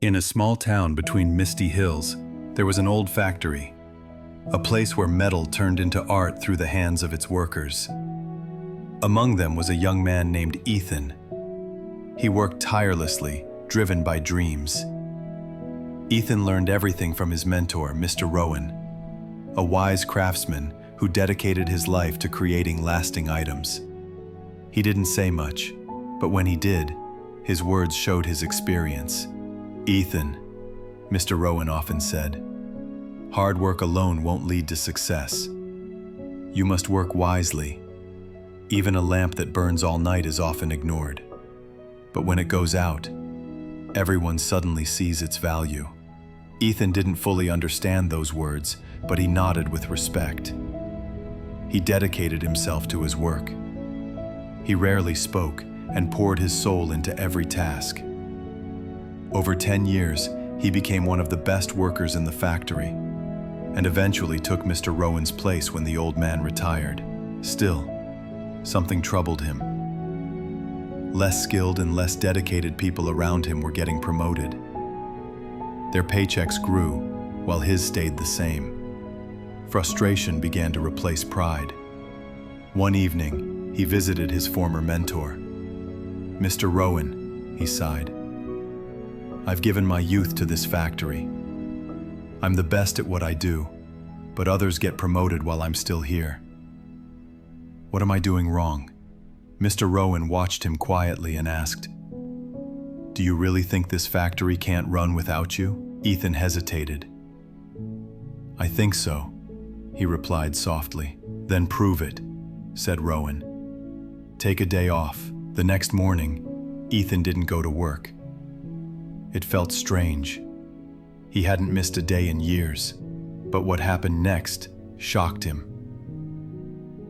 In a small town between misty hills, there was an old factory, a place where metal turned into art through the hands of its workers. Among them was a young man named Ethan. He worked tirelessly, driven by dreams. Ethan learned everything from his mentor, Mr. Rowan, a wise craftsman who dedicated his life to creating lasting items. He didn't say much, but when he did, his words showed his experience. "Ethan," Mr. Rowan often said, "hard work alone won't lead to success. You must work wisely. Even a lamp that burns all night is often ignored. But when it goes out, everyone suddenly sees its value." Ethan didn't fully understand those words, but he nodded with respect. He dedicated himself to his work. He rarely spoke and poured his soul into every task. Over 10 years, he became one of the best workers in the factory, and eventually took Mr. Rowan's place when the old man retired. Still, something troubled him. Less skilled and less dedicated people around him were getting promoted. Their paychecks grew, while his stayed the same. Frustration began to replace pride. One evening, he visited his former mentor. "Mr. Rowan," he sighed, "I've given my youth to this factory. I'm the best at what I do, but others get promoted while I'm still here. What am I doing wrong?" Mr. Rowan watched him quietly and asked, "Do you really think this factory can't run without you?" Ethan hesitated. "I think so," he replied softly. "Then prove it," said Rowan. "Take a day off." The next morning, Ethan didn't go to work. It felt strange. He hadn't missed a day in years, but what happened next shocked him.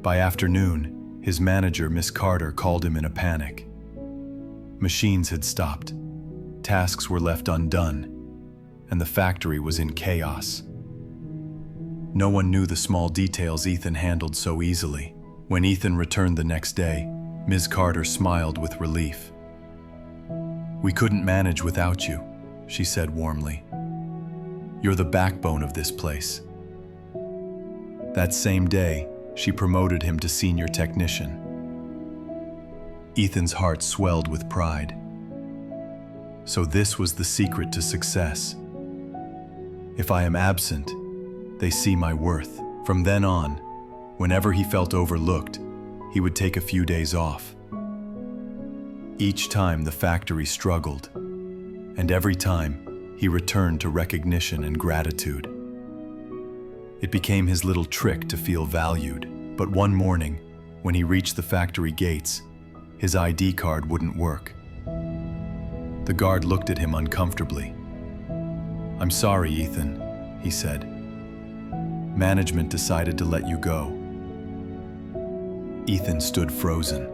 By afternoon, his manager, Miss Carter, called him in a panic. Machines had stopped, tasks were left undone, and the factory was in chaos. No one knew the small details Ethan handled so easily. When Ethan returned the next day, Ms. Carter smiled with relief. "We couldn't manage without you," she said warmly. "You're the backbone of this place." That same day, she promoted him to senior technician. Ethan's heart swelled with pride. So this was the secret to success. If I am absent, they see my worth. From then on, whenever he felt overlooked, he would take a few days off. Each time the factory struggled, and every time he returned to recognition and gratitude. It became his little trick to feel valued. But one morning, when he reached the factory gates, his ID card wouldn't work. The guard looked at him uncomfortably. "I'm sorry, Ethan," he said. "Management decided to let you go." Ethan stood frozen.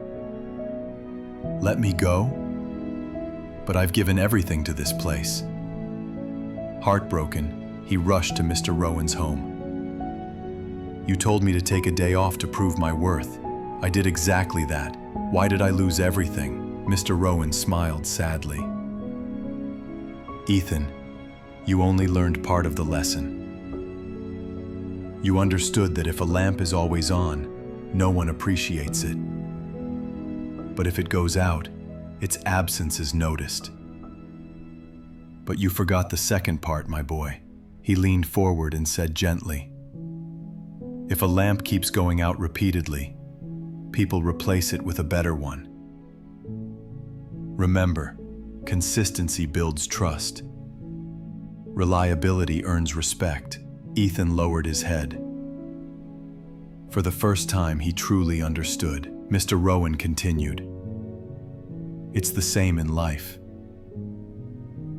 "Let me go? But I've given everything to this place." Heartbroken, he rushed to Mr. Rowan's home. "You told me to take a day off to prove my worth. I did exactly that. Why did I lose everything?" Mr. Rowan smiled sadly. "Ethan, you only learned part of the lesson. You understood that if a lamp is always on, no one appreciates it. But if it goes out, its absence is noticed. But you forgot the second part, my boy." He leaned forward and said gently, "If a lamp keeps going out repeatedly, people replace it with a better one. Remember, consistency builds trust. Reliability earns respect." Ethan lowered his head. For the first time, he truly understood. Mr. Rowan continued, "It's the same in life.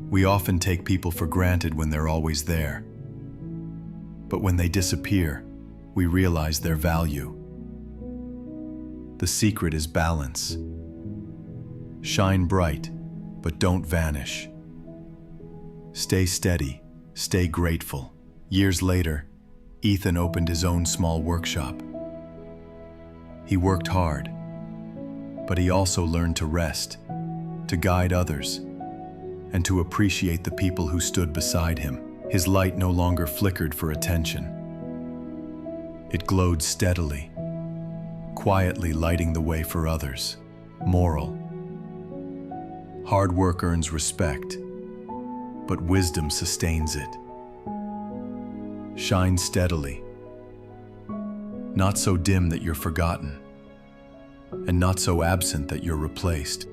We often take people for granted when they're always there. But when they disappear, we realize their value. The secret is balance. Shine bright, but don't vanish. Stay steady, stay grateful." Years later, Ethan opened his own small workshop. He worked hard, but he also learned to rest, to guide others, and to appreciate the people who stood beside him. His light no longer flickered for attention. It glowed steadily, quietly lighting the way for others. Moral: hard work earns respect, but wisdom sustains it. Shine steadily, not so dim that you're forgotten, and not so absent that you're replaced.